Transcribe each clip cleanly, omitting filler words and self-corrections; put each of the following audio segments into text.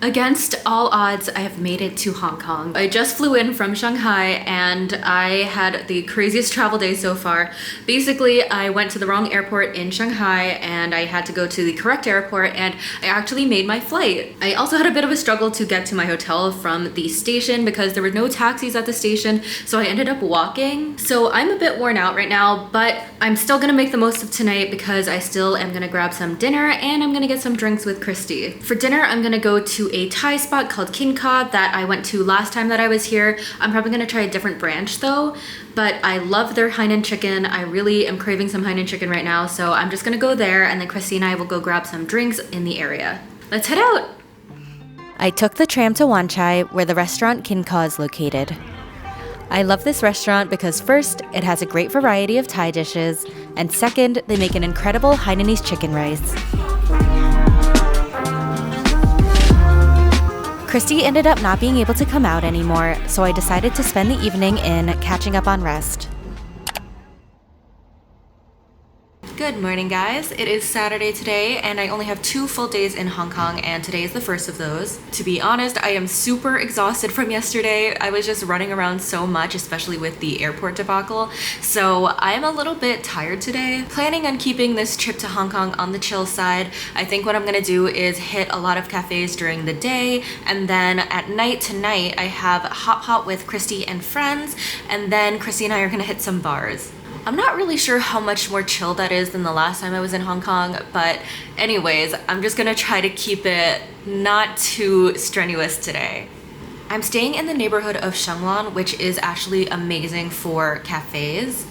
Against all odds, I have made it to Hong Kong. I just flew in from Shanghai and I had the craziest travel day so far. Basically, I went to the wrong airport in Shanghai and I had to go to the correct airport, and I actually made my flight. I also had a bit of a struggle to get to my hotel from the station because there were no taxis at the station, so I ended up walking. So I'm a bit worn out right now, but I'm still gonna make the most of tonight because I still am gonna grab some dinner and I'm gonna get some drinks with Christy. For dinner, I'm gonna go to a Thai spot called Kin Ka that I went to last time that I was here. I'm probably gonna try a different branch though, but I love their Hainan chicken. I really am craving some Hainan chicken right now, so I'm just gonna go there and then Christy and I will go grab some drinks in the area. Let's head out! I took the tram to Wan Chai, where the restaurant Kin Ka is located. I love this restaurant because first, it has a great variety of Thai dishes, and second, they make an incredible Hainanese chicken rice. Christy ended up not being able to come out anymore, so I decided to spend the evening in catching up on rest. Good morning, guys. It is Saturday today, and I only have 2 full days in Hong Kong, and today is the first of those. To be honest, I am super exhausted from yesterday. I was just running around so much, especially with the airport debacle, so I'm a little bit tired today. Planning on keeping this trip to Hong Kong on the chill side. I think what I'm gonna do is hit a lot of cafes during the day, and then at night tonight, I have Hop Hop with Christy and friends, and then Christy and I are gonna hit some bars. I'm not really sure how much more chill that is than the last time I was in Hong Kong, but anyways, I'm just gonna try to keep it not too strenuous today. I'm staying in the neighborhood of Sheung Wan, which is actually amazing for cafes.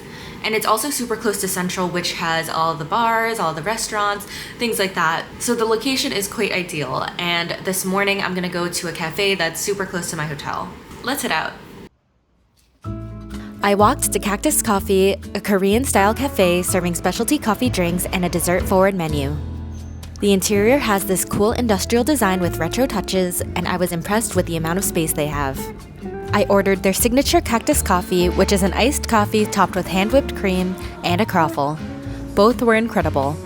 And it's also super close to Central, which has all the bars, all the restaurants, things like that. So the location is quite ideal. And this morning, I'm gonna go to a cafe that's super close to my hotel. Let's head out. I walked to Cactus Coffee, a Korean-style cafe serving specialty coffee drinks and a dessert-forward menu. The interior has this cool industrial design with retro touches, and I was impressed with the amount of space they have. I ordered their signature Cactus Coffee, which is an iced coffee topped with hand-whipped cream, and a croffle. Both were incredible.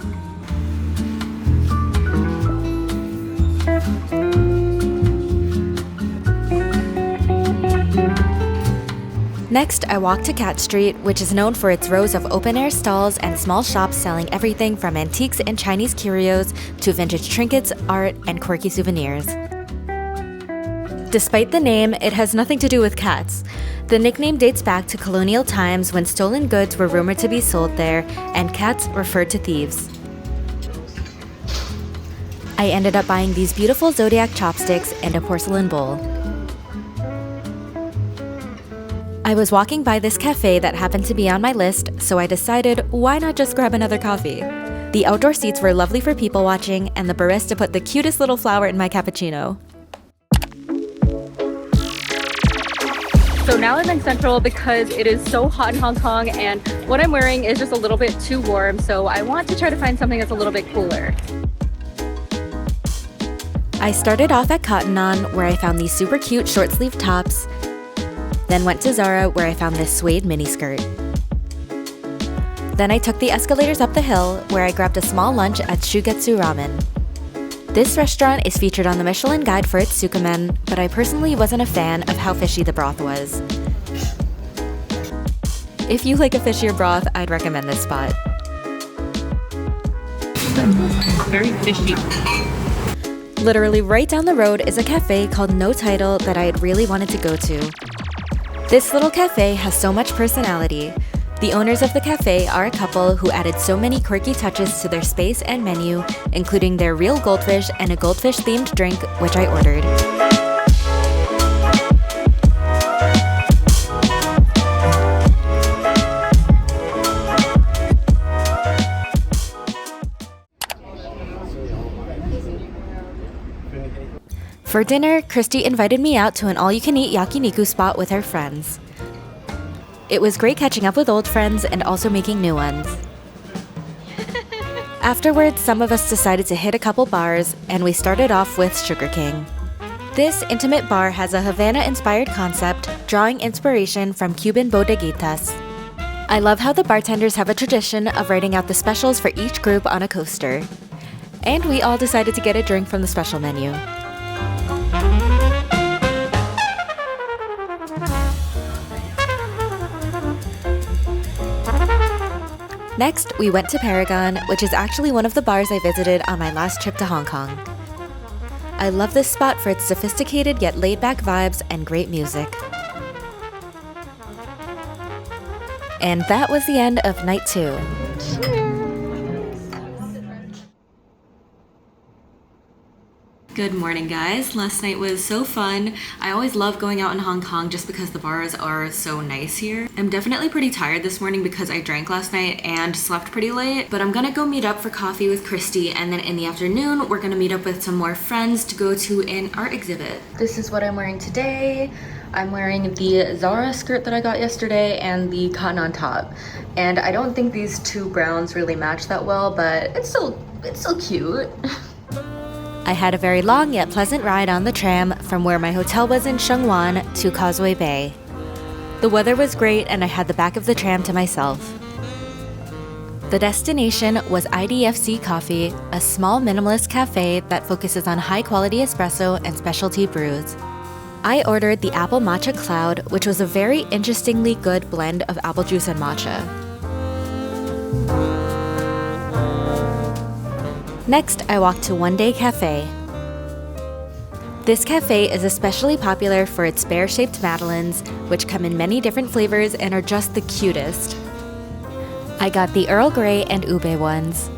Next, I walked to Cat Street, which is known for its rows of open-air stalls and small shops selling everything from antiques and Chinese curios to vintage trinkets, art, and quirky souvenirs. Despite the name, it has nothing to do with cats. The nickname dates back to colonial times when stolen goods were rumored to be sold there, and cats referred to thieves. I ended up buying these beautiful zodiac chopsticks and a porcelain bowl. I was walking by this cafe that happened to be on my list, so I decided, why not just grab another coffee? The outdoor seats were lovely for people watching, and the barista put the cutest little flower in my cappuccino. So now I'm in Central because it is so hot in Hong Kong, and what I'm wearing is just a little bit too warm, so I want to try to find something that's a little bit cooler. I started off at Cotton On, where I found these super cute short-sleeve tops, then went to Zara, where I found this suede miniskirt. Then I took the escalators up the hill, where I grabbed a small lunch at Shugetsu Ramen. This restaurant is featured on the Michelin Guide for its tsukemen, but I personally wasn't a fan of how fishy the broth was. If you like a fishier broth, I'd recommend this spot. Very fishy. Literally right down the road is a cafe called No Title that I had really wanted to go to. This little cafe has so much personality. The owners of the cafe are a couple who added so many quirky touches to their space and menu, including their real goldfish and a goldfish-themed drink, which I ordered. For dinner, Christy invited me out to an all-you-can-eat yakiniku spot with her friends. It was great catching up with old friends and also making new ones. Afterwards, some of us decided to hit a couple bars, and we started off with Sugar King. This intimate bar has a Havana-inspired concept, drawing inspiration from Cuban bodeguitas. I love how the bartenders have a tradition of writing out the specials for each group on a coaster. And we all decided to get a drink from the special menu. Next, we went to Paragon, which is actually one of the bars I visited on my last trip to Hong Kong. I love this spot for its sophisticated yet laid-back vibes and great music. And that was the end of night 2. Good morning, guys. Last night was so fun. I always love going out in Hong Kong just because the bars are so nice here. I'm definitely pretty tired this morning because I drank last night and slept pretty late, but I'm gonna go meet up for coffee with Christy, and then in the afternoon, we're gonna meet up with some more friends to go to an art exhibit. This is what I'm wearing today. I'm wearing the Zara skirt that I got yesterday and the cotton on top. And I don't think these two browns really match that well, but it's still cute. I had a very long yet pleasant ride on the tram from where my hotel was in Sheung Wan to Causeway Bay. The weather was great and I had the back of the tram to myself. The destination was IDFC Coffee, a small minimalist cafe that focuses on high-quality espresso and specialty brews. I ordered the Apple Matcha Cloud, which was a very interestingly good blend of apple juice and matcha. Next, I walked to One Day Cafe. This cafe is especially popular for its bear-shaped madeleines, which come in many different flavors and are just the cutest. I got the Earl Grey and Ube ones.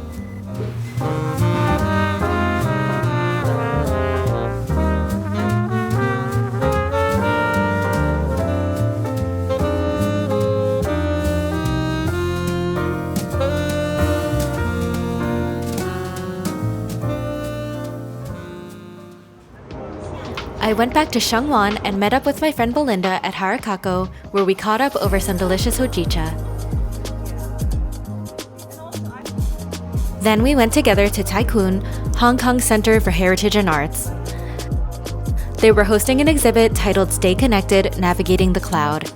I went back to Sheung Wan and met up with my friend Belinda at Harakako, where we caught up over some delicious hojicha. Then we went together to Tai Kwun, Hong Kong's Center for Heritage and Arts. They were hosting an exhibit titled Stay Connected, Navigating the Cloud.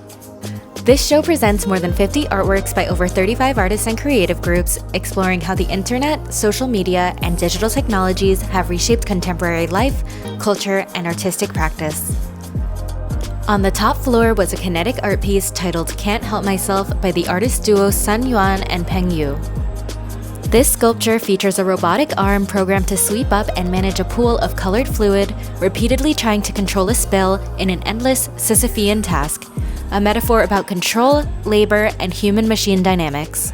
This show presents more than 50 artworks by over 35 artists and creative groups, exploring how the internet, social media, and digital technologies have reshaped contemporary life, culture, and artistic practice. On the top floor was a kinetic art piece titled Can't Help Myself by the artist duo Sun Yuan and Peng Yu. This sculpture features a robotic arm programmed to sweep up and manage a pool of colored fluid, repeatedly trying to control a spill in an endless Sisyphean task, a metaphor about control, labor, and human-machine dynamics.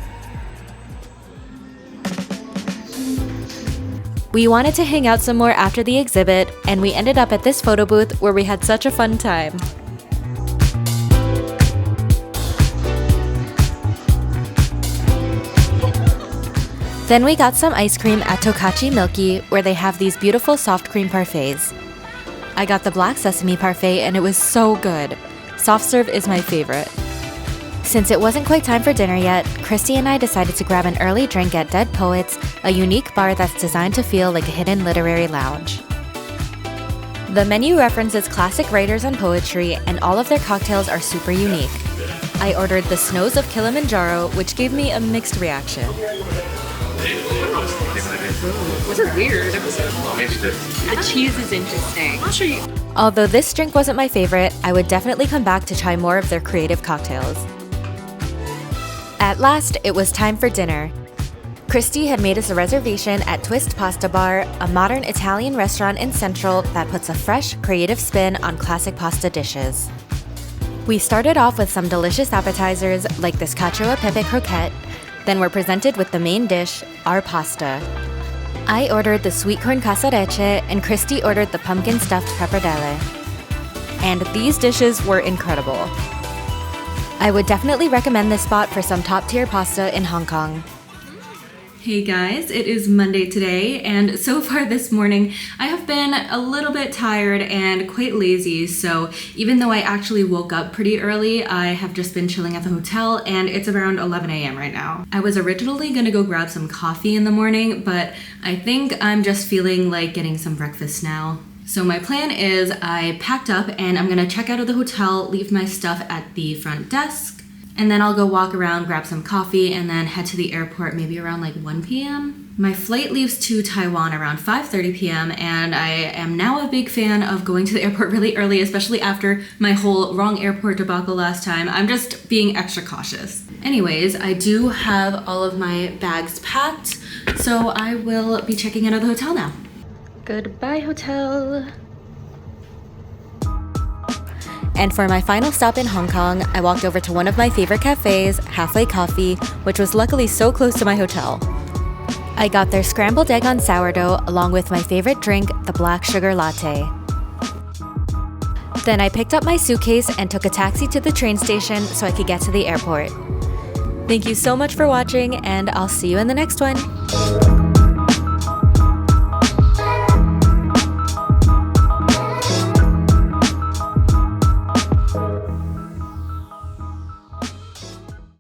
We wanted to hang out some more after the exhibit, and we ended up at this photo booth where we had such a fun time. Then we got some ice cream at Tokachi Milky, where they have these beautiful soft cream parfaits. I got the black sesame parfait and it was so good. Soft serve is my favorite. Since it wasn't quite time for dinner yet, Christy and I decided to grab an early drink at Dead Poets, a unique bar that's designed to feel like a hidden literary lounge. The menu references classic writers and poetry, and all of their cocktails are super unique. I ordered the Snows of Kilimanjaro, which gave me a mixed reaction. This is weird. The cheese is interesting. I'll show you. Although this drink wasn't my favorite, I would definitely come back to try more of their creative cocktails. At last, it was time for dinner. Christy had made us a reservation at Twist Pasta Bar, a modern Italian restaurant in Central that puts a fresh, creative spin on classic pasta dishes. We started off with some delicious appetizers like this cacio e pepe croquette, then were presented with the main dish, our pasta. I ordered the sweet corn casarecce and Christy ordered the pumpkin stuffed pappardelle. And these dishes were incredible. I would definitely recommend this spot for some top-tier pasta in Hong Kong. Hey guys, it is Monday today, and so far this morning I have been a little bit tired and quite lazy, so even though I actually woke up pretty early, I have just been chilling at the hotel, and it's around 11 a.m. right now. I was originally gonna go grab some coffee in the morning, but I think I'm just feeling like getting some breakfast now. So my plan is I packed up and I'm gonna check out of the hotel, leave my stuff at the front desk, And then I'll go walk around, grab some coffee, and then head to the airport maybe around like 1 p.m. My flight leaves to Taiwan around 5:30 p.m. and I am now a big fan of going to the airport really early, especially after my whole wrong airport debacle last time. I'm just being extra cautious. Anyways, I do have all of my bags packed, so I will be checking out of the hotel now. Goodbye, hotel. And for my final stop in Hong Kong, I walked over to one of my favorite cafes, Halfway Coffee, which was luckily so close to my hotel. I got their scrambled egg on sourdough along with my favorite drink, the black sugar latte. Then I picked up my suitcase and took a taxi to the train station so I could get to the airport. Thank you so much for watching, and I'll see you in the next one.